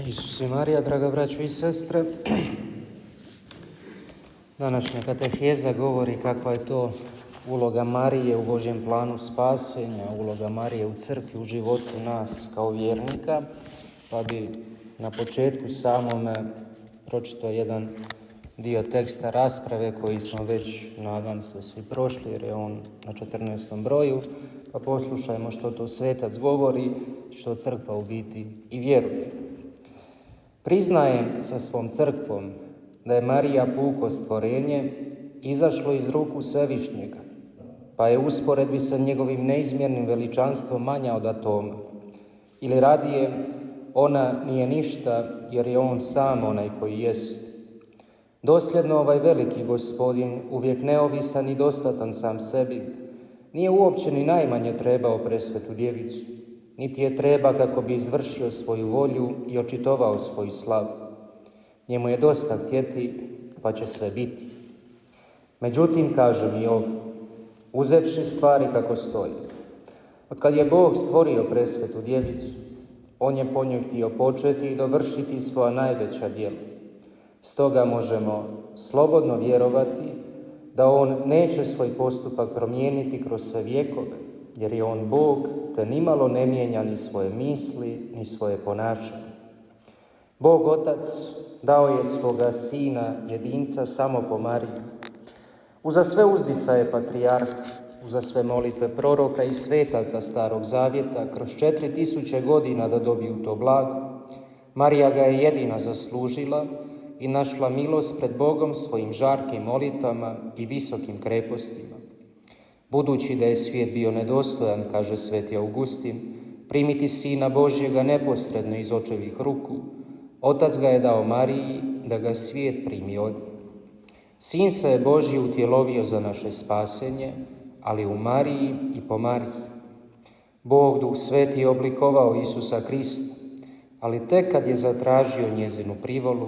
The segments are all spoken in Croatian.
Isus i Marija, draga braćo i sestre, današnja kateheza govori kakva je to uloga Marije u Božjem planu spasenja, uloga Marije u crkvi, u životu nas kao vjernika, pa bi na početku samome pročitao jedan dio teksta rasprave koji smo već, nadam se, svi prošli jer je on na 14. broju, pa poslušajmo što to svetac govori, što crkva u biti i vjeruje. Priznajem sa svom crkvom da je Marija puko stvorenje izašlo iz ruku Svevišnjega, pa je u usporedbi sa njegovim neizmjernim veličanstvom manja od atoma. Ili radije, ona nije ništa jer je on sam onaj koji jest. Dosljedno ovaj veliki Gospodin, uvijek neovisan i dostatan sam sebi, nije uopće ni najmanje trebao presvetu djevicu, niti je treba kako bi izvršio svoju volju i očitovao svoju slavu. Njemu je dosta htjeti, pa će sve biti. Međutim, kaže mi ovo, uzevši stvari kako stoji. Otkad je Bog stvorio presvetu djevicu, on je po njoj htio početi i dovršiti svoja najveća djela. Stoga možemo slobodno vjerovati da on neće svoj postupak promijeniti kroz sve vjekove, jer je on Bog, te nimalo ne mijenja ni svoje misli, ni svoje ponašanje. Bog Otac dao je svoga Sina jedinca samo po Mariji. Uza sve uzdisaje patrijarha, uza sve molitve proroka i svetaca Starog Zavjeta, kroz 4000 godina da dobiju to blago, Marija ga je jedina zaslužila i našla milost pred Bogom svojim žarkim molitvama i visokim krepostima. Budući da je svijet bio nedostojan, kaže sveti Augustin, primiti Sina Božjega neposredno iz očevih ruku, Otac ga je dao Mariji da ga svijet primi od nje. Sin se je Božji utjelovio za naše spasenje, ali u Mariji i po Mariji. Bog Duh Sveti je oblikovao Isusa Krista, ali tek kad je zatražio njezinu privolu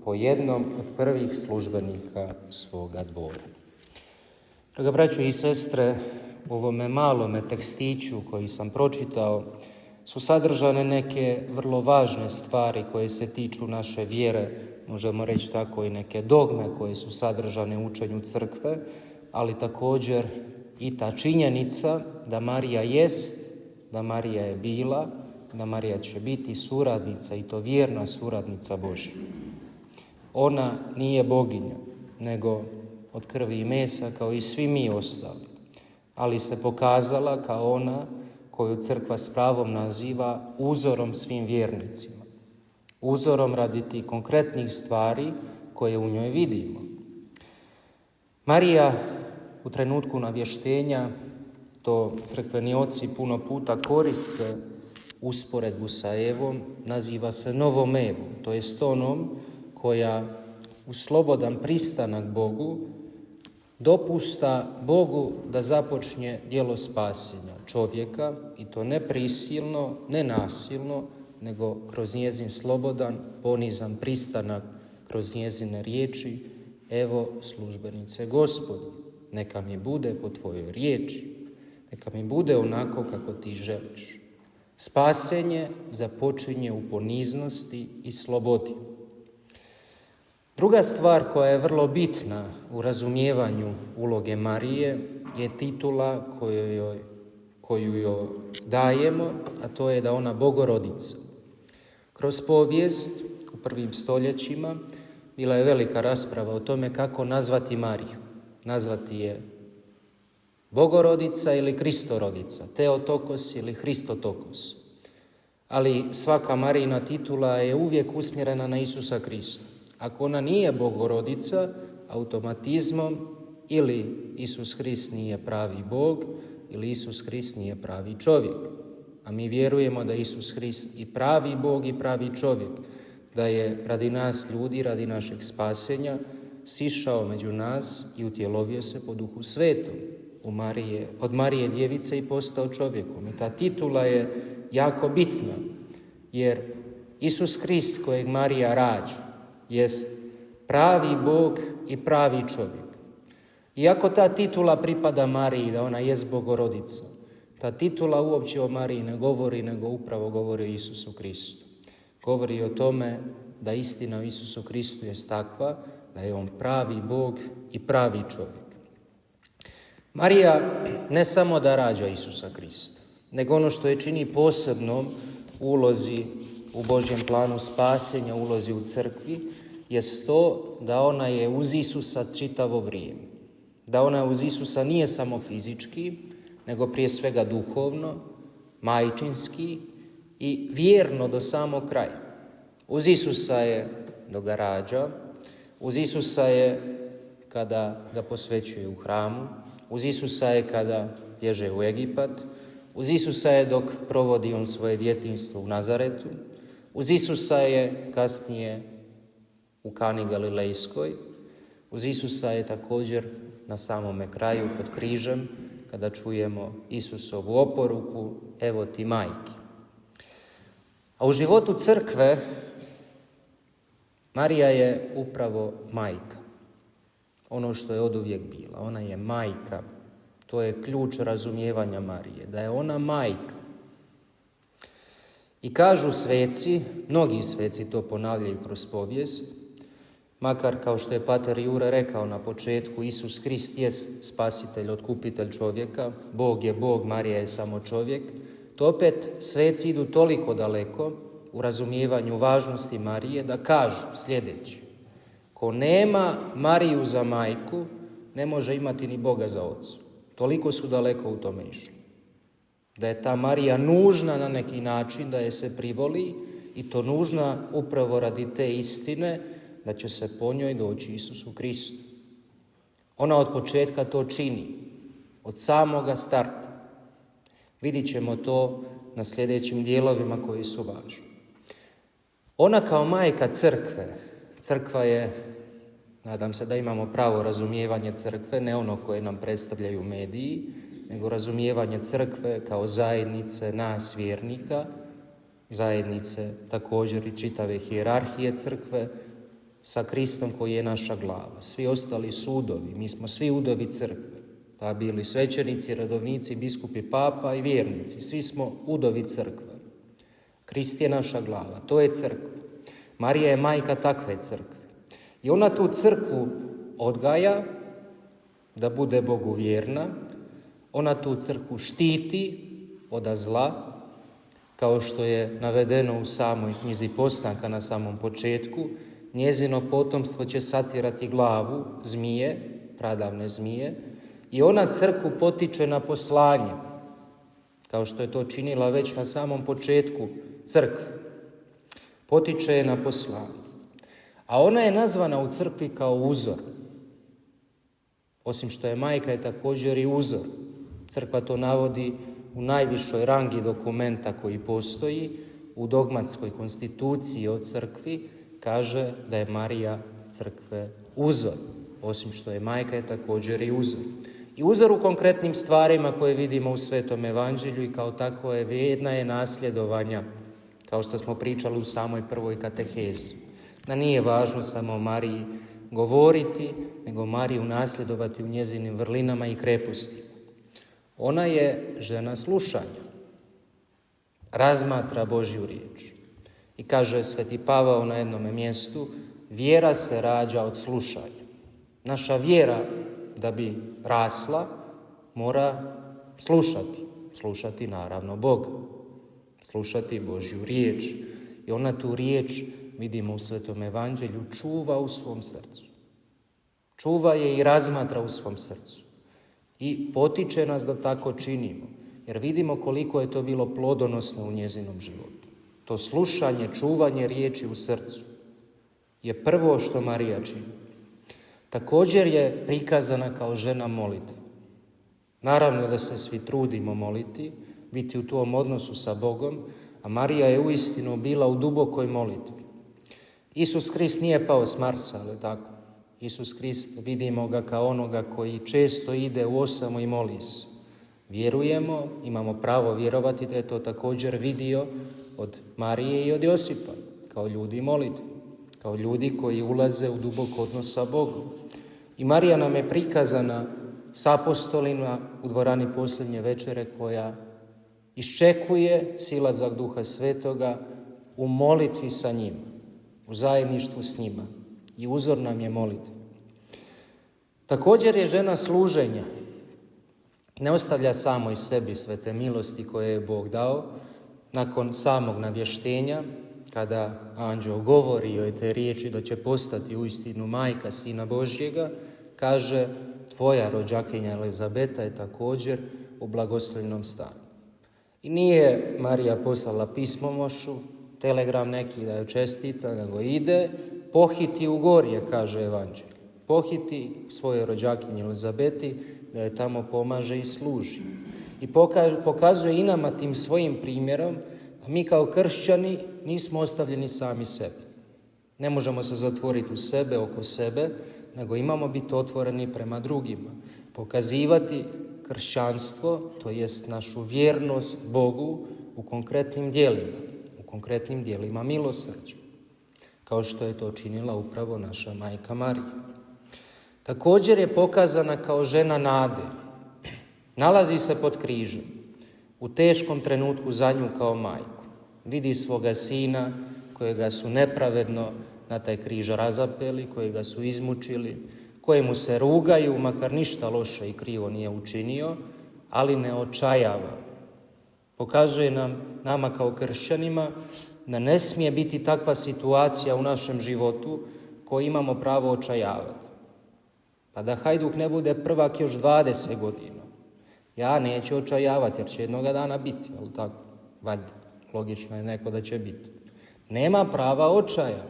po jednom od prvih službenika svoga dvora. Draga braćo i sestre, u ovome malome tekstiću koji sam pročitao su sadržane neke vrlo važne stvari koje se tiču naše vjere, možemo reći tako i neke dogme koje su sadržane u učenju crkve, ali također i ta činjenica da Marija jest, da Marija je bila, da Marija će biti suradnica i to vjerna suradnica Božja. Ona nije boginja, nego od krvi i mesa kao i svi mi ostali, ali se pokazala kao ona koju crkva s pravom naziva uzorom svim vjernicima. Uzorom radi tih konkretnih stvari koje u njoj vidimo. Marija u trenutku navještenja, to crkveni oci puno puta koriste usporedbu sa Evom, naziva se novom Evom, to jest onom koja u slobodan pristanak Bogu dopusta Bogu da započne djelo spasenja čovjeka i to ne prisilno, ne nasilno, nego kroz njezin slobodan, ponizan pristanak, kroz njezine riječi: evo službenice Gospodu, neka mi bude po tvojoj riječi, neka mi bude onako kako ti želiš. Spasenje započinje u poniznosti i slobodi. Druga stvar koja je vrlo bitna u razumijevanju uloge Marije je titula koju joj dajemo, a to je da ona Bogorodica. Kroz povijest u prvim stoljećima bila je velika rasprava o tome kako nazvati Mariju. Nazvati je Bogorodica ili Kristorodica, Teotokos ili Hristotokos. Ali svaka Marijina titula je uvijek usmjerena na Isusa Krista. Ako ona nije Bogorodica, automatizmom ili Isus Hrist nije pravi Bog ili Isus Hrist nije pravi čovjek. A mi vjerujemo da Isus Hrist i pravi Bog i pravi čovjek, da je radi nas ljudi, radi našeg spasenja, sišao među nas i utjelovio se po Duhu Svetom od Marije djevice i postao čovjekom. I ta titula je jako bitna, jer Isus Hrist kojeg Marija rađa jest pravi Bog i pravi čovjek. Iako ta titula pripada Mariji, da ona jest Bogorodica, ta titula uopće o Mariji ne govori, nego upravo govori o Isusu Kristu, Govori o tome da istina o Isusu Kristu je takva, da je on pravi Bog i pravi čovjek. Marija ne samo da rađa Isusa Krista, nego ono što je čini posebnom ulozi u Božjem planu spasenja, ulozi u crkvi, jest to da ona je uz Isusa čitavo vrijeme. Da ona uz Isusa nije samo fizički, nego prije svega duhovno, majčinski i vjerno do samog kraja. Uz Isusa je dok ga rađa, uz Isusa je kada ga posvećuje u hramu, uz Isusa je kada bježe u Egipat, uz Isusa je dok provodi on svoje djetinjstvo u Nazaretu, uz Isusa je kasnije u Kani Galilejskoj, uz Isusa je također na samome kraju pod križem, kada čujemo Isusovu oporuku, evo ti majke. A u životu crkve Marija je upravo majka. Ono što je oduvijek bila. Ona je majka. To je ključ razumijevanja Marije, da je ona majka. I kažu sveci, mnogi sveci to ponavljaju kroz povijest, makar kao što je pater Jure rekao na početku, Isus Krist jest spasitelj, otkupitelj čovjeka, Bog je Bog, Marija je samo čovjek, to opet sveci idu toliko daleko u razumijevanju važnosti Marije da kažu sljedeće: ko nema Mariju za majku, ne može imati ni Boga za oca. Toliko su daleko u tome išli. Da je ta Marija nužna na neki način, da je se privoli, i to nužna upravo radi te istine da će se po njoj doći Isusu Kristu. Ona od početka to čini, od samoga starta. Vidit ćemo to na sljedećim dijelovima koji su važni. Ona kao majka crkve, crkva je, nadam se da imamo pravo razumijevanje crkve, ne ono koje nam predstavljaju mediji, nego razumijevanje crkve kao zajednice nas vjernika, zajednice također i čitave hijerarhije crkve, sa Kristom koji je naša glava. Svi ostali su udovi, mi smo svi udovi crkve, pa bili svećenici, redovnici, biskupi, papa i vjernici. Svi smo udovi crkve. Krist je naša glava, to je crkva. Marija je majka takve crkve. I ona tu crkvu odgaja da bude Bogu vjerna, ona tu crkvu štiti od zla, kao što je navedeno u samoj knjizi Postanka na samom početku. Njezino potomstvo će satirati glavu zmije, pradavne zmije, i ona crkvu potiče na poslanje, kao što je to činila već na samom početku crkve. Potiče je na poslanje. A ona je nazvana u crkvi kao uzor. Osim što je majka, je također i uzor. Crkva to navodi u najvišoj rangi dokumenta koji postoji, u dogmatskoj konstituciji o crkvi, kaže da je Marija crkve uzor. Osim što je majka, je također i uzor. I uzor u konkretnim stvarima koje vidimo u Svetom Evanđelju i kao tako je vrijedna je nasljedovanja, kao što smo pričali u samoj prvoj katehezi. Da nije važno samo o Mariji govoriti, nego Mariju nasljedovati u njezinim vrlinama i krepostima. Ona je žena slušanja. Razmatra Božju riječ. I kaže Sveti Pavao na jednome mjestu, vjera se rađa od slušanja. Naša vjera, da bi rasla, mora slušati. Slušati naravno Boga. Slušati Božju riječ. I ona tu riječ, vidimo u Svetom Evanđelju, čuva u svom srcu. Čuva je i razmatra u svom srcu. I potiče nas da tako činimo. Jer vidimo koliko je to bilo plodonosno u njezinom životu. To slušanje, čuvanje riječi u srcu je prvo što Marija čini. Također je prikazana kao žena molitve. Naravno da se svi trudimo moliti, biti u tom odnosu sa Bogom, a Marija je uistinu bila u dubokoj molitvi. Isus Krist nije pao s Marsa, ali tako. Isus Krist, vidimo ga kao onoga koji često ide u osamo i moli se. Vjerujemo, imamo pravo vjerovati da je to također vidio od Marije i od Josipa, kao ljudi molitvi, kao ljudi koji ulaze u dubok odnos sa Bogom. I Marija nam je prikazana s apostolima u dvorani posljednje večere, koja iščekuje silazak Duha Svetoga u molitvi sa njima, u zajedništvu s njima. I uzor nam je molitva. Također je žena služenja. Ne ostavlja samoj sebi sve te milosti koje je Bog dao. Nakon samog navještenja, kada anđeo govori joj te riječi da će postati uistinu majka Sina Božjega, kaže: tvoja rođakinja Elizabeta je također u blagoslovljenom stanju. I nije Marija poslala pismonošu, telegram neki da joj čestita, nego ide, pohiti u gorje, kaže evanđelje. Pohiti svoje rođakinje Elizabeti da je tamo pomaže i služi. I pokazuje i nama tim svojim primjerom da mi kao kršćani nismo ostavljeni sami sebi. Ne možemo se zatvoriti u sebe, oko sebe, nego imamo biti otvoreni prema drugima. Pokazivati kršćanstvo, to jest našu vjernost Bogu u konkretnim djelima milosrđa, kao što je to činila upravo naša majka Marija. Također je pokazana kao žena nade. Nalazi se pod križem, u teškom trenutku za nju kao majku. Vidi svoga sina kojega su nepravedno na taj križ razapeli, kojega su izmučili, kojemu se rugaju, makar ništa loše i krivo nije učinio, ali ne očajava. Pokazuje nama kao kršćanima da ne smije biti takva situacija u našem životu koju imamo pravo očajavati. Pa da Hajduk ne bude prvak još 20 godina. Ja neću očajavati jer će jednoga dana biti, ali tako, valjda, logično je neko da će biti. Nema prava očaja.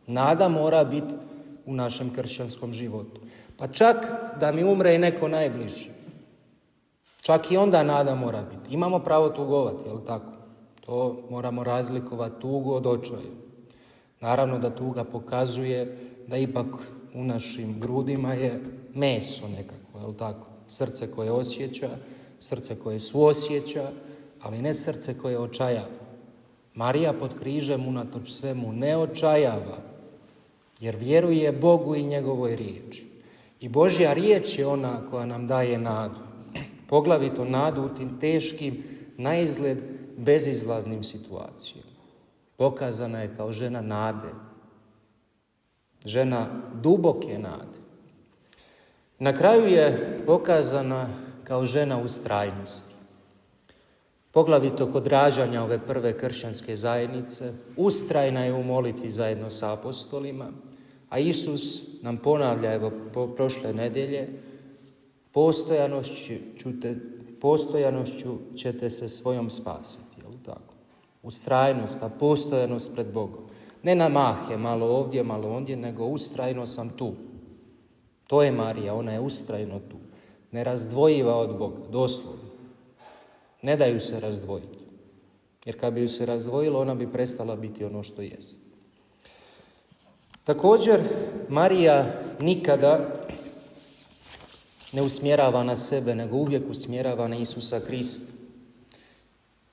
Nada mora biti u našem kršćanskom životu. Pa čak da mi umre i neko najbliži. Čak i onda nada mora biti. Imamo pravo tugovati, jel tako? To moramo razlikovati tugu od očaja. Naravno da tuga pokazuje da ipak u našim grudima je meso nekako, jel tako? Srce koje osjeća, srce koje suosjeća, ali ne srce koje očajava. Marija pod križem unatoč svemu ne očajava, jer vjeruje Bogu i njegovoj riječi. I Božja riječ je ona koja nam daje nadu. Poglavito nadu u tim teškim, naizgled bezizlaznim situacijama. Pokazana je kao žena nade. Žena duboke nade. Na kraju je pokazana kao žena ustrajnosti. Poglavito kod rađanja ove prve kršćanske zajednice, ustrajna je u molitvi zajedno sa apostolima, a Isus nam ponavlja, evo prošle nedjelje, postojanošću ćete se svojom spasiti, jel tako? Ustrajnost, a postojanost pred Bogom. Ne na mahe, malo ovdje, malo ondje, nego ustrajno sam tu. To je Marija, ona je ustrajno tu. Nerazdvojiva od Boga, doslovno. Ne daju se razdvojiti. Jer kad bi ju se razdvojilo, ona bi prestala biti ono što jest. Također, Marija nikada ne usmjerava na sebe, nego uvijek usmjerava na Isusa Krista.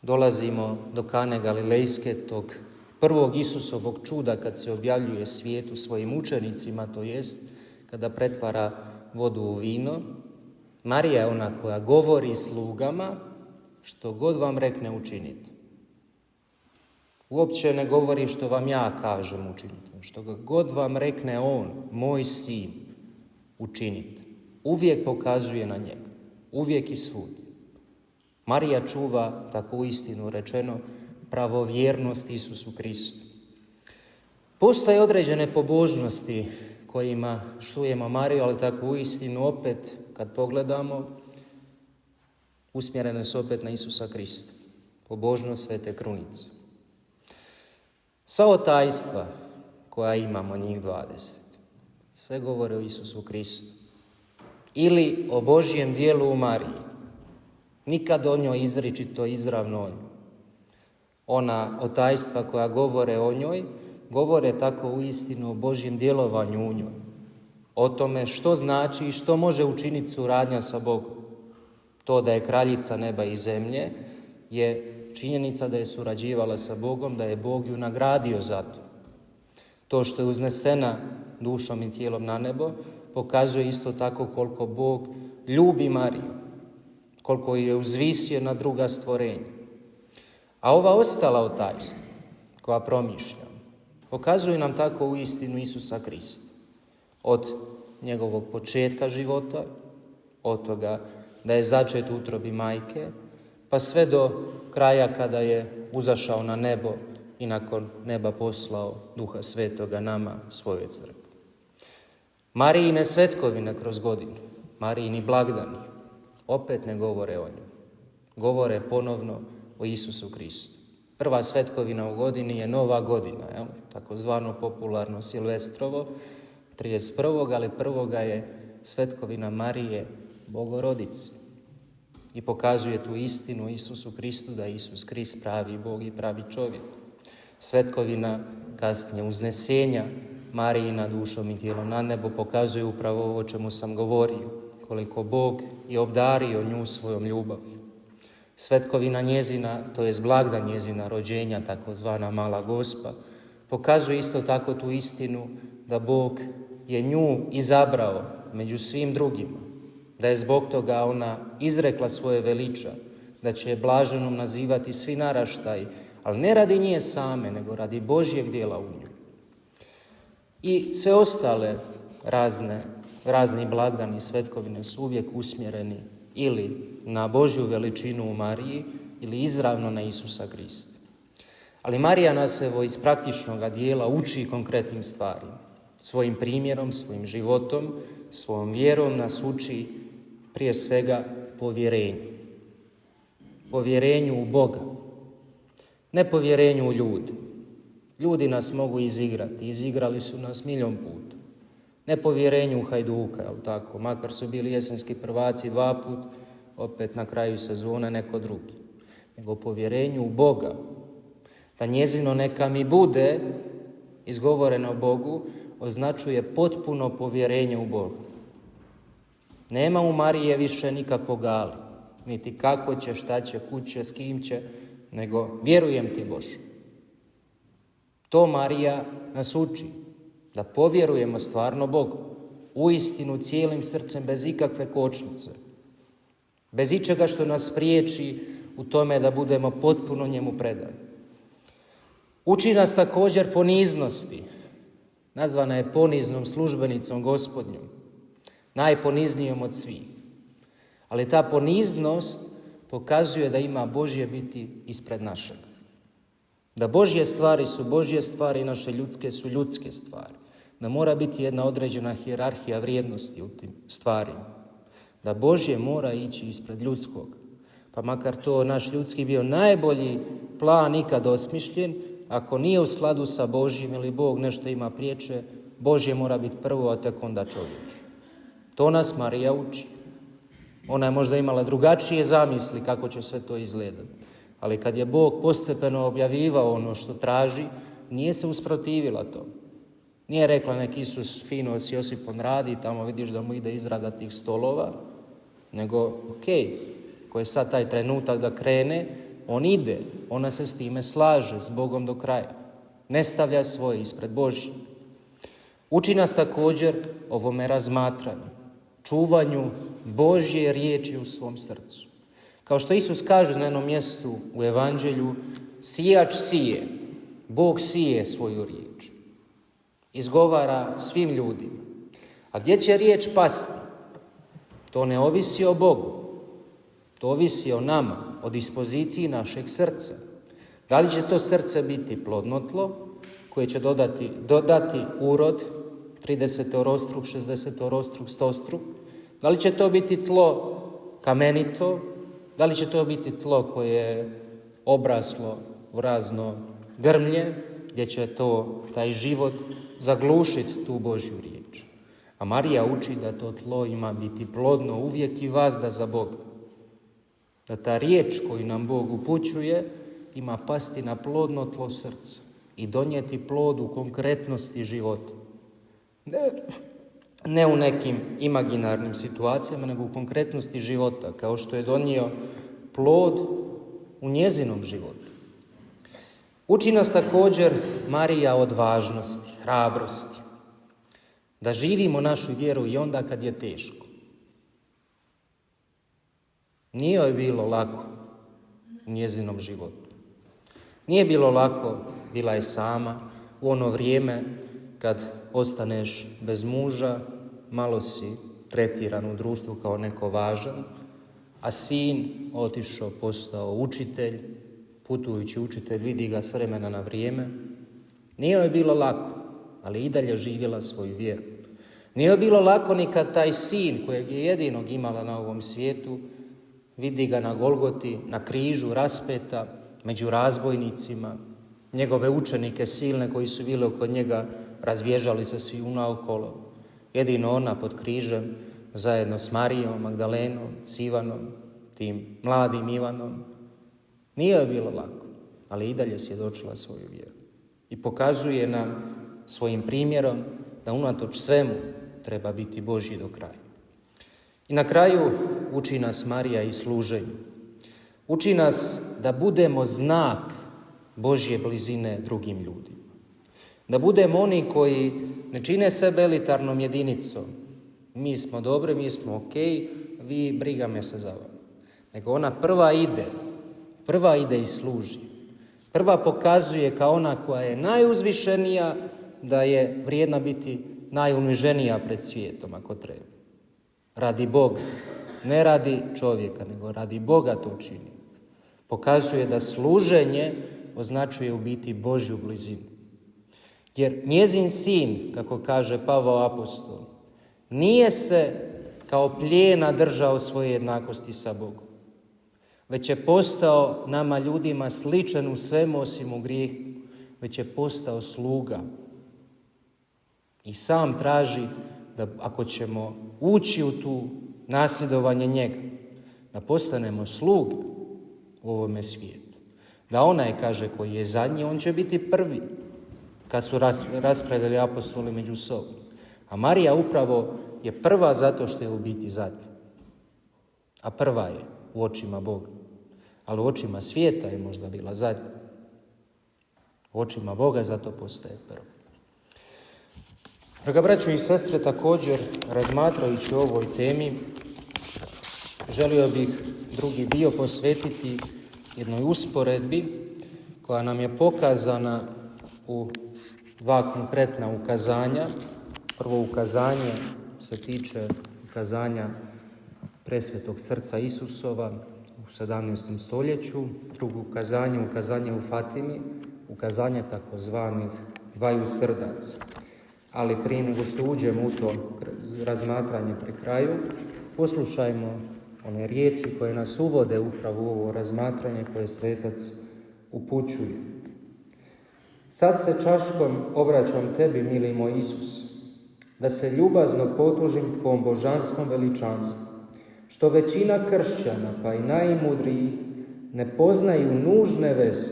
Dolazimo do Kane Galilejske, tog prvog Isusovog čuda kad se objavljuje svijetu svojim učenicima, to jest kada pretvara vodu u vino. Marija je ona koja govori slugama što god vam rekne učiniti. Uopće ne govori što vam ja kažem učiniti. Što god vam rekne on, moj sin, učinite. Uvijek pokazuje na njega. Uvijek i svud. Marija čuva, tako uistinu rečeno, pravovjernost Isusu Kristu. Postoje određene pobožnosti kojima štujemo Mariju, ali tako uistinu opet, kad pogledamo, usmjerene su opet na Isusa Krista. Pobožnost Svete Krunice. Sva otajstva koja imamo, njih 20, sve govore o Isusu Kristu. Ili o Božjem dijelu u Mariji. Nikad o njoj izričito, izravno o njoj. Ona otajstva koja govore o njoj, govore tako uistinu o Božjem djelovanju u njoj. O tome što znači i što može učiniti suradnja sa Bogom. To da je kraljica neba i zemlje je činjenica da je surađivala sa Bogom, da je Bog ju nagradio za to. To što je uznesena dušom i tijelom na nebo pokazuje isto tako koliko Bog ljubi Mariju, koliko je uzvisio na druga stvorenja. A ova ostala otajstva koja promišljamo. Pokazuje nam tako u istinu Isusa Krista. Od njegovog početka života, od toga da je začet u utrobi majke, pa sve do kraja kada je uzašao na nebo i nakon neba poslao Duha Svetoga nama, svojoj crkvi. Marijine svetkovine kroz godinu, Marijini blagdani, opet ne govore o njemu. Govore ponovno o Isusu Kristu. Prva svetkovina u godini je Nova godina, takozvano popularno Silvestrovo, 31. ali prvoga je svetkovina Marije Bogorodice. I pokazuje tu istinu Isusu Kristu da je Isus Krist pravi Bog i pravi čovjek. Svetkovina kasnije uznesenja Marijina dušom i tijelom na nebo pokazuje upravo ovo o čemu sam govorio, koliko Bog je obdario nju svojom ljubavi. Svetkovina njezina, to jest blagdan njezina rođenja, takozvana Mala Gospa, pokazuje isto tako tu istinu da Bog je nju izabrao među svim drugima, da je zbog toga ona izrekla svoje veliča, da će je blaženom nazivati svi naraštaji, ali ne radi nje same, nego radi Božjeg djela u nju. I sve ostale razni blagdani i svetkovine su uvijek usmjereni ili na Božju veličinu u Mariji ili izravno na Isusa Krista. Ali Marija nas evo iz praktičnog dijela uči konkretnim stvarima. Svojim primjerom, svojim životom, svojom vjerom nas uči prije svega povjerenju. Povjerenju u Boga. Ne povjerenju u ljude. Ljudi nas mogu izigrati, izigrali su nas milion puta. Ne povjerenju u Hajduka, jel tako? Makar su bili jesenski prvaci 2 put, opet na kraju sezone neko drugi. Nego povjerenju u Boga. Da njezino neka mi bude izgovoreno Bogu, označuje potpuno povjerenje u Boga. Nema u Marije više nikakvog ali, niti kako će, šta će, kud će, s kim će, nego vjerujem ti Bože. To Marija nas uči, da povjerujemo stvarno Bogu, uistinu cijelim srcem, bez ikakve kočnice, bez ičega što nas priječi u tome da budemo potpuno njemu predani. Uči nas također poniznosti, nazvana je poniznom službenicom Gospodnjom, najponiznijom od svih. Ali ta poniznost pokazuje da ima Božje biti ispred našeg. Da Božje stvari su Božje stvari i naše ljudske su ljudske stvari. Da mora biti jedna određena hijerarhija vrijednosti u tim stvarima. Da Božje mora ići ispred ljudskog. Pa makar to naš ljudski bio najbolji plan ikad osmišljen, ako nije u skladu sa Božjim ili Bog nešto ima priječe, Božje mora biti prvo, a tek onda čovječe. To nas Marija uči. Ona je možda imala drugačije zamisli kako će sve to izgledati. Ali kad je Bog postepeno objavivao ono što traži, nije se usprotivila to. Nije rekla nek Isus fino s Josipom radi, tamo vidiš da mu ide izrada tih stolova, nego ko je sad taj trenutak da krene, on ide, ona se s time slaže, s Bogom do kraja. Ne stavlja svoje ispred Božje. Uči nas također ovome razmatranju, čuvanju Božje riječi u svom srcu. Kao što Isus kaže na jednom mjestu u Evanđelju, sijač sije, Bog sije svoju riječ. Izgovara svim ljudima. A gdje će riječ pasti? To ne ovisi o Bogu. To ovisi o nama, o dispoziciji našeg srca. Da li će to srce biti plodno tlo, koje će dodati urod, 30-orostruk, 60-orostruk, 100-struk? Da li će to biti tlo kamenito? Da li će to biti tlo koje je obraslo u razno grmlje, gdje će taj život zaglušiti tu Božju riječ? A Marija uči da to tlo ima biti plodno uvijek i vazda za Boga. Da ta riječ koju nam Bog upućuje ima pasti na plodno tlo srca i donijeti plod u konkretnosti života. Ne u nekim imaginarnim situacijama, nego u konkretnosti života, kao što je donio plod u njezinom životu. Uči nas također Marija odvažnosti, hrabrosti, da živimo našu vjeru i onda kad je teško. Nije joj bilo lako u njezinom životu. Nije bilo lako bila je sama. U ono vrijeme kad ostaneš bez muža, malo si tretiran u društvu kao neko važan, a sin otišao, postao učitelj, putujući učitelj, vidi ga s vremena na vrijeme. Nije joj bilo lako, ali i dalje živjela svoju vjeru. Nije joj bilo lako ni kad taj sin kojeg je jedinog imala na ovom svijetu, vidi ga na Golgoti, na križu, raspeta, među razbojnicima, njegove učenike silne koji su bili oko njega, razbježali se svi unaokolo. Jedino ona pod križem, zajedno s Marijom, Magdalenom, s Ivanom, tim mladim Ivanom. Nije joj bilo lako, ali i dalje svjedočila svoju vjeru. I pokazuje nam svojim primjerom da unatoč svemu treba biti Božji do kraja. I na kraju uči nas Marija i služenju. Uči nas da budemo znak Božje blizine drugim ljudima. Da budemo oni koji ne čine sebe elitarnom jedinicom. Mi smo dobri, mi smo ok, vi briga me se za vama. Nego ona prva ide i služi. Prva pokazuje kao ona koja je najuzvišenija da je vrijedna biti najuniženija pred svijetom ako treba. Radi Boga, ne radi čovjeka, nego radi Boga to čini. Pokazuje da služenje označuje u biti Božju blizinu. Jer njezin sin, kako kaže Pavao apostol, nije se kao plijena držao svoje jednakosti sa Bogom, već je postao nama ljudima sličan u svemu osim u grijehu, već je postao sluga. I sam traži da ako ćemo ući u tu nasljedovanje njega, da postanemo sluge u ovome svijetu. Da onaj, kaže, koji je zadnji, on će biti prvi, kad su raspravljali apostoli među sobom. A Marija upravo je prva zato što je u biti zadnja. A prva je u očima Boga. Ali u očima svijeta je možda bila zadnja. U očima Boga zato postaje prva. Draga braćo i sestre, također razmatrajući o ovoj temi, želio bih drugi dio posvetiti jednoj usporedbi koja nam je pokazana u dva konkretna ukazanja. Prvo ukazanje se tiče ukazanja presvetog srca Isusova u 17. stoljeću. Drugo ukazanje u Fatimi, ukazanje takozvanih dvaju srdaca. Ali prije nego što uđemo u to razmatranje pri kraju, poslušajmo one riječi koje nas uvode upravo u ovo razmatranje koje svetac upućuje. Sad se čaškom obraćam tebi, mili moj Isus, da se ljubazno potužim tvom božanskom veličanstvu, što većina kršćana, pa i najmudrijih, ne poznaju nužne veze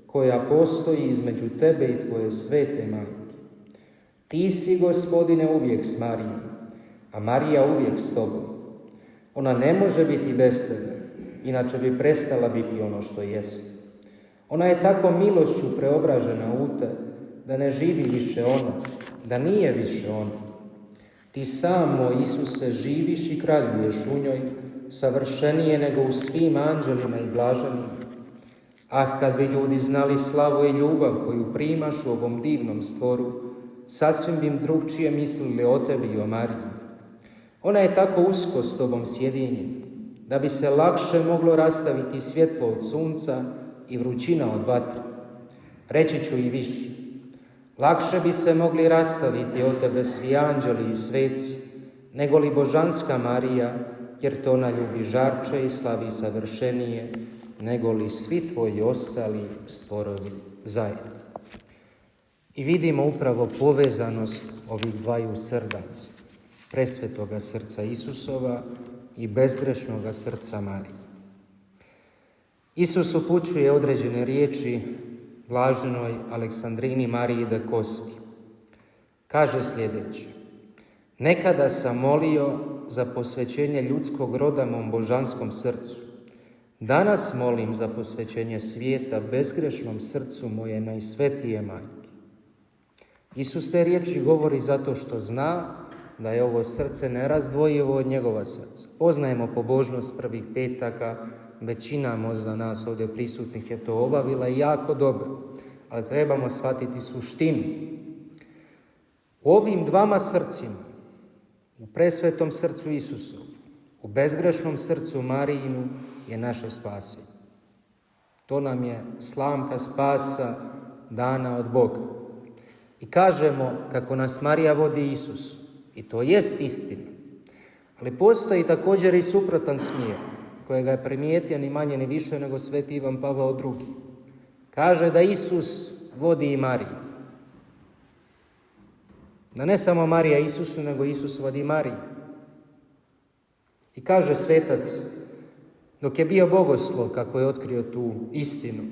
koja postoji između tebe i tvoje svete majke. Ti si, Gospodine, uvijek s Marijom, a Marija uvijek s tobom. Ona ne može biti bez tebe, inače bi prestala biti ono što jest. Ona je tako milošću preobražena u te, da ne živi više ona, da nije više ona. Ti sam, moj Isuse, živiš i kraljuješ u njoj, savršenije nego u svim anđelima i blaženima. Ah, kad bi ljudi znali slavu i ljubav koju primaš u ovom divnom stvoru, sasvim bi drugčije mislili o tebi i o Mariji. Ona je tako usko s tobom sjedinjena, da bi se lakše moglo rastaviti svjetlo od sunca i vrućina od vatre. Reći ću i više. Lakše bi se mogli rastaviti od tebe svi anđeli i sveci, nego li božanska Marija, jer to ona ljubi žarče i slavi savršenije, nego li svi tvoji ostali stvorovi zajedno. I vidimo upravo povezanost ovih dvaju srdaca, presvetoga srca Isusova i bezgrešnoga srca Marije. Isus upućuje određene riječi blaženoj Aleksandrini Mariji de Kosti. Kaže sljedeće: nekada sam molio za posvećenje ljudskog roda mom božanskom srcu. Danas molim za posvećenje svijeta bezgrešnom srcu moje najsvetije majke. Isus te riječi govori zato što zna da je ovo srce nerazdvojivo od njegova srca. Poznajemo pobožnost prvih petaka, većina možda nas ovdje prisutnih je to obavila i jako dobro. ali trebamo shvatiti suštinu. U ovim dvama srcima, u presvetom srcu Isusovu, u bezgrešnom srcu Marijinu je naše spasenje. To nam je slamka spasa dana od Boga. I kažemo kako nas Marija vodi Isusu. I to jest istina. Ali postoji također i suprotan smjer, kojega je primijetio ni manje ni više nego sveti Ivan Pavao II. Kaže da Isus vodi i Mariju. Da ne samo Marija Isusu, nego Isus vodi Mariju. I kaže svetac, dok je bio bogoslov, kako je otkrio tu istinu,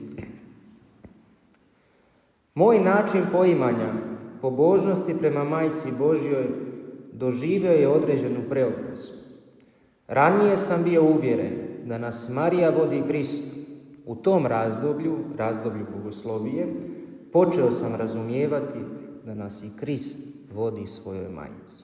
moj način poimanja pobožnosti prema Majci Božjoj doživio je određenu preobrazu. Ranije sam bio uvjeren da nas Marija vodi Kristu. U tom razdoblju bogoslovije, počeo sam razumijevati da nas i Krist vodi svojoj majci.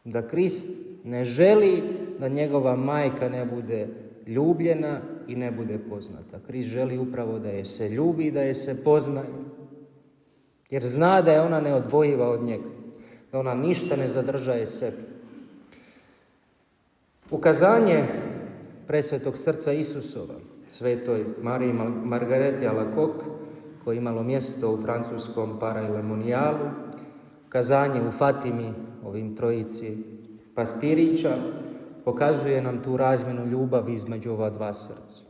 Da Krist ne želi da njegova majka ne bude ljubljena i ne bude poznata. Krist želi upravo da je se ljubi i da je se poznaje. Jer zna da je ona neodvojiva od njega. Da ona ništa ne zadržaje sebi. Ukazanje presvetog srca Isusova svetoj Mariji Margareti Alacoque, koje je imalo mjesto u francuskom Paray-le-Monialu, ukazanje u Fatimi, ovim trojici pastirića, pokazuje nam tu razmjenu ljubavi između ova dva srca.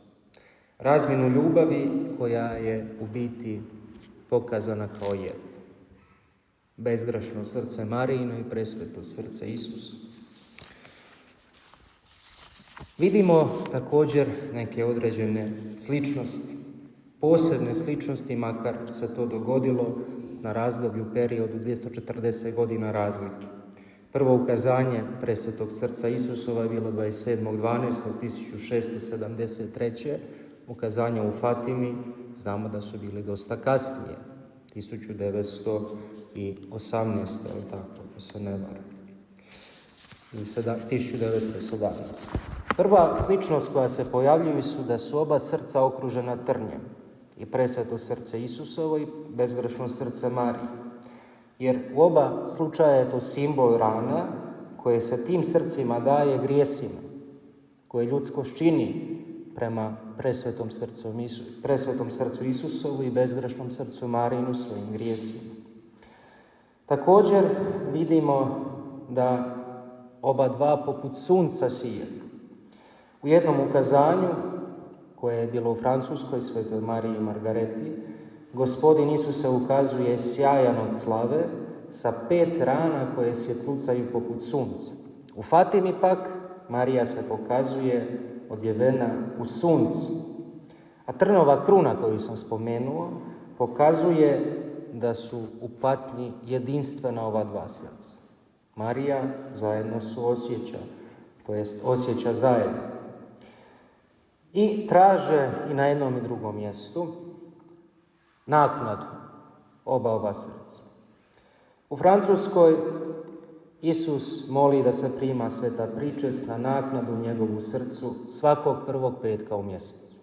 Razmjenu ljubavi koja je u biti pokazana kao jedno. Bezgrešno srce Marijino i presveto srce Isusa. Vidimo također neke određene sličnosti, posebne sličnosti, makar se to dogodilo na razdoblju periodu 240 godina razlike. Prvo ukazanje presvetog srca Isusova je bilo 27.12.1673. Ukazanja u Fatimi znamo da su bili dosta kasnije, 1918. ali tako, ako se ne varam. 1917. Prva sličnost koja se pojavljuju su da su oba srca okružena trnjem. I presveto srce Isusovo i bezgrešno srce Marije. Jer u oba slučaja je to simbol rana koje se tim srcima daje grijesima, koje ljudskost čini prema presvetom srcu Isusovu i bezgrešnom srcu Marijinu svojim grijesima. Također vidimo da oba dva poput sunca sije. U jednom ukazanju, koje je bilo u Francuskoj svetoj Mariji Margareti, Gospodin Isus se ukazuje sjajan od slave sa 5 rana koje svjetlucaju poput sunca. U Fatimi pak Marija se pokazuje odjevena u suncu. A trnova kruna koju sam spomenuo pokazuje da su u patnji jedinstvena ova dva srca. Marija zajedno su osjeća, to jest osjeća zajedno. I traže i na jednom i drugom mjestu naknadu oba ova srca. U Francuskoj Isus moli da se prima sveta pričest na naknadu njegovu srcu svakog prvog petka u mjesecu.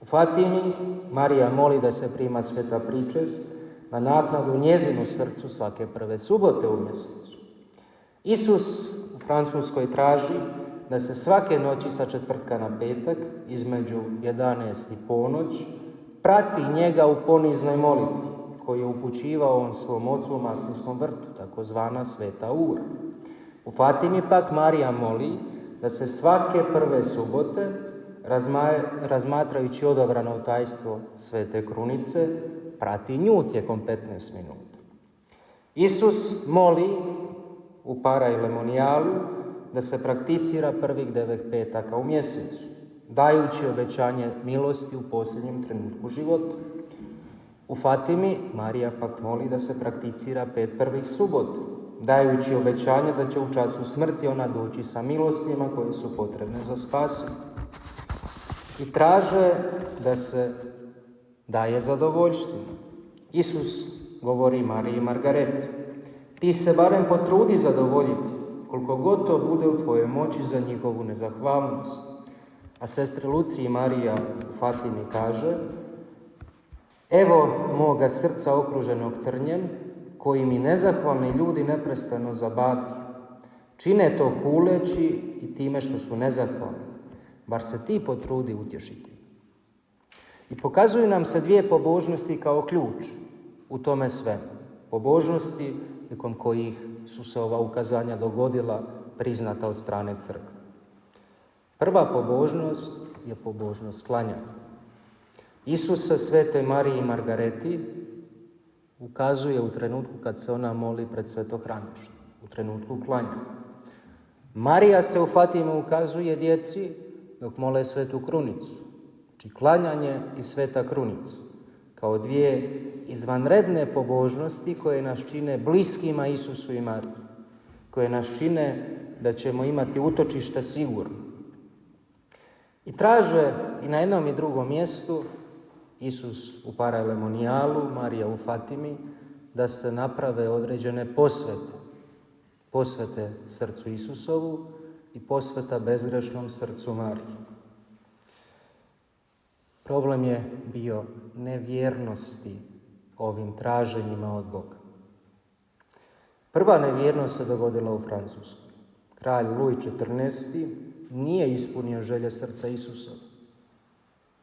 U Fatimi Marija moli da se prima sveta pričest na naknadu njezinu srcu svake prve subote u mjesecu. Isus u Francuskoj traži da se svake noći sa četvrtka na petak između 11 i ponoć prati njega u poniznoj molitvi koju je upućivao on svom ocu u Maslinskom vrtu, takozvana Sveta Ura. U Fatimi pak Marija moli da se svake prve subote, razmatrajući odabrano tajstvo Svete Krunice, prati nju tijekom 15 minuta. Isus moli u Paray-le-Monialu da se prakticira prvih 9 petaka u mjesecu, dajući obećanje milosti u posljednjem trenutku života. U Fatimi Marija pak moli da se prakticira 5 prvih subota, dajući obećanje da će u času smrti ona doći sa milostima koje su potrebne za spasenje. I traže da se daje zadovoljština. Isus govori Mariji Margareti: ti se barem potrudi zadovoljiti, koliko god to bude u tvojoj moći za njihovu nezahvalnost. A sestre Luci i Marija u Fatimi kaže: Evo moga srca okruženog trnjem, koji mi nezahvalni ljudi neprestano zabadaju. Čine to huleći i time što su nezahvalni. Bar se ti potrudi utješiti. I pokazuju nam se dvije pobožnosti kao ključ u tome svemu. Pobožnosti tijekom kojih su se ova ukazanja dogodila, priznata od strane crkve. Prva pobožnost je pobožnost klanjanja. Isus se Svetoj Mariji Margareti ukazuje u trenutku kad se ona moli pred svetohraništem, u trenutku klanjanja. Marija se u Fatimi ukazuje djeci dok mole Svetu Krunicu. Znači klanjanje i Sveta Krunica kao dvije izvanredne pobožnosti koje nas čine bliskima Isusu i Mariji, koje nas čine da ćemo imati utočište sigurno. I traže i na jednom i drugom mjestu, Isus u Paralemonijalu, Marija u Fatimi, da se naprave određene posvete. Posvete srcu Isusovu i posveta bezgrešnom srcu Mariji. Problem je bio nevjernosti ovim traženjima od Boga. Prva nevjernost se dogodila u Francuskoj. Kralj Louis XIV nije ispunio želje srca Isusa.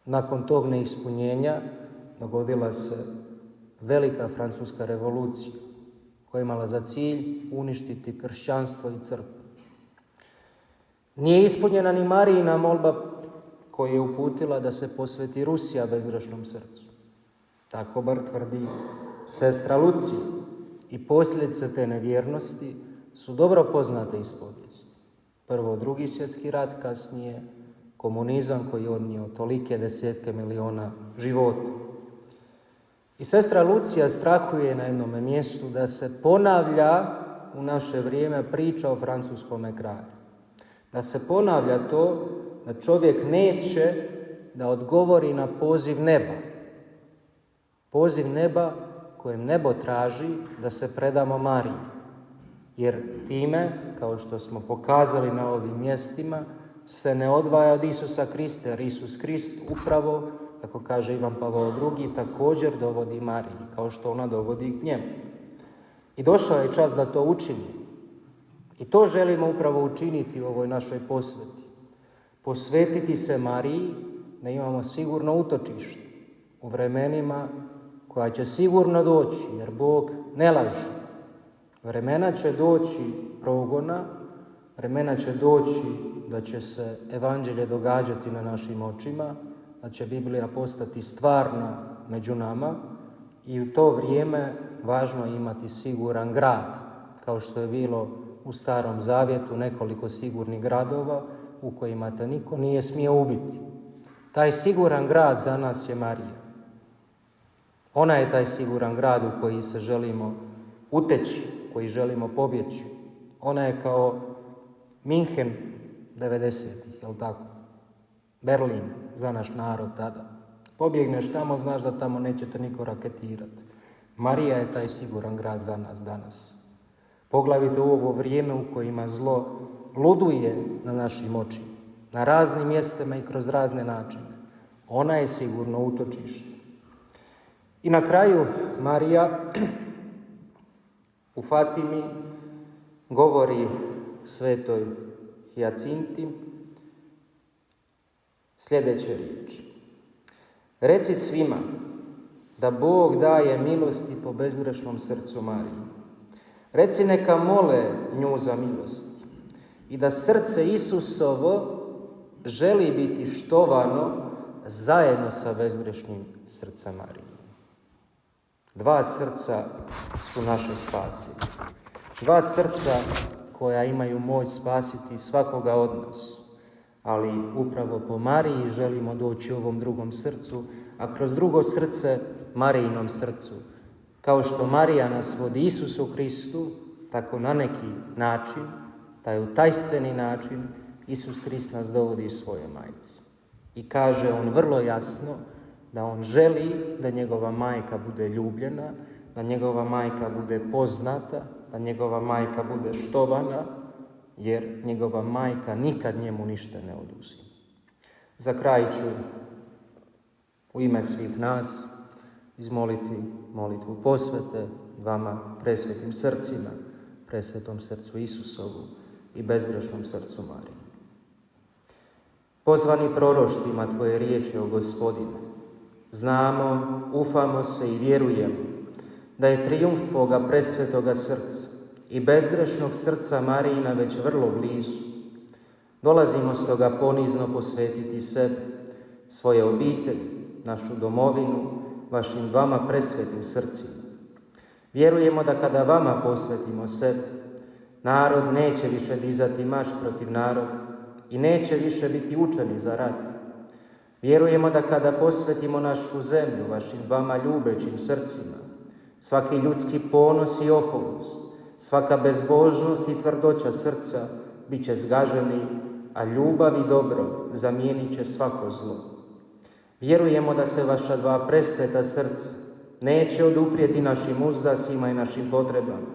Nakon tog neispunjenja dogodila se velika francuska revolucija koja je imala za cilj uništiti kršćanstvo i crkvu. Nije ispunjena ni Marijina molba koju je uputila da se posveti Rusija bezgrešnom srcu. Tako bar tvrdi sestra Lucija. I posljedice te nevjernosti su dobro poznate iz povijesti. Prvo, Drugi svjetski rat, kasnije komunizam koji je odnio tolike desetke miliona života. I sestra Lucija strahuje na jednom mjestu da se ponavlja u naše vrijeme priča o francuskome kralju. Da se ponavlja to da čovjek neće da odgovori na poziv neba. Poziv neba kojem nebo traži da se predamo Mariji. Jer time, kao što smo pokazali na ovim mjestima, se ne odvaja od Isusa Krista, jer Isus Krist upravo, kako kaže Ivan Pavao II, također dovodi Mariji, kao što ona dovodi k njemu. I došao je čas da to učini. I to želimo upravo učiniti u ovoj našoj posveti. Posvetiti se Mariji, da imamo sigurno utočište u vremenima koja će sigurno doći, jer Bog ne laže. Vremena će doći progona, vremena će doći da će se evanđelje događati na našim očima, da će Biblija postati stvarna među nama i u to vrijeme važno je imati siguran grad, kao što je bilo u Starom Zavjetu nekoliko sigurnih gradova u kojima te niko nije smio ubiti. Taj siguran grad za nas je Marija. Ona je taj siguran grad u koji se želimo uteći, koji želimo pobjeći. Ona je kao Minhen 90-ih, jel tako? Berlin za naš narod tada. Pobjegneš tamo, znaš da tamo nećete niko raketirati. Marija je taj siguran grad za nas danas. Poglavito u ovo vrijeme u kojima zlo luduje na našim očima, na raznim mjestima i kroz razne načine. Ona je sigurno utočište. I na kraju Marija u Fatimi govori svetoj Hijacinti sljedeće riječi. Reci svima da Bog daje milosti po bezgrešnom srcu Mariji. Reci neka mole nju za milost i da srce Isusovo želi biti štovano zajedno sa bezgrešnim srcem Marije. Dva srca su naše spasitelji. Dva srca koja imaju moć spasiti svakoga od nas. Ali upravo po Mariji želimo doći ovom drugom srcu, a kroz drugo srce Marijinom srcu. Kao što Marija nas vodi Isusu Kristu, tako na neki način, taj utajstveni način, Isus Krist nas dovodi svojoj majci. I kaže on vrlo jasno da on želi da njegova majka bude ljubljena, da njegova majka bude poznata, da njegova majka bude štovana, jer njegova majka nikad njemu ništa ne oduzima. Za kraj ću u ime svih nas izmoliti molitvu posvete vama presvetim srcima, presvetom srcu Isusovu i bezgrešnom srcu Marije. Pozvani proroštvima Tvoje riječi, o Gospodine, znamo, ufamo se i vjerujemo da je trijumf Tvoga presvetoga srca i bezgrešnog srca Marijina već vrlo blizu. Dolazimo stoga ponizno posvetiti sebe, svoje obitelji, našu domovinu, vašim dvama presvetim srcima. Vjerujemo da kada vama posvetimo sebe, narod neće više dizati mač protiv naroda i neće više biti učeni za rat. Vjerujemo da kada posvetimo našu zemlju vašim dvama ljubećim srcima, svaki ljudski ponos i oholost, svaka bezbožnost i tvrdoća srca bit će zgaženi, a ljubav i dobro zamijenit će svako zlo. Vjerujemo da se vaša dva presveta srca neće oduprijeti našim uzdasima i našim potrebama,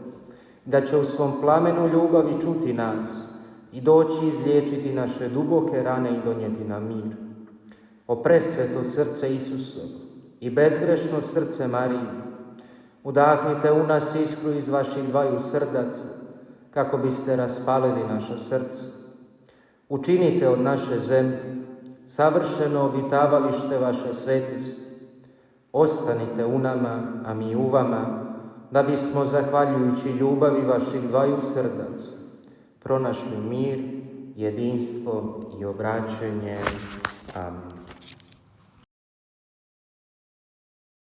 da će u svom plamenu ljubavi čuti nas i doći izliječiti naše duboke rane i donijeti nam mir. O presveto srce Isusovo i bezgrešno srce Marije, udahnite u nas iskru iz vaših dvaju srdaca, kako biste raspalili naša srca. Učinite od naše zemlje savršeno obitavalište vaše svetosti. Ostanite u nama, a mi u vama, da bismo, zahvaljujući ljubavi vaših dvaju srdaca, pronašli mir, jedinstvo i obraćenje. Amen.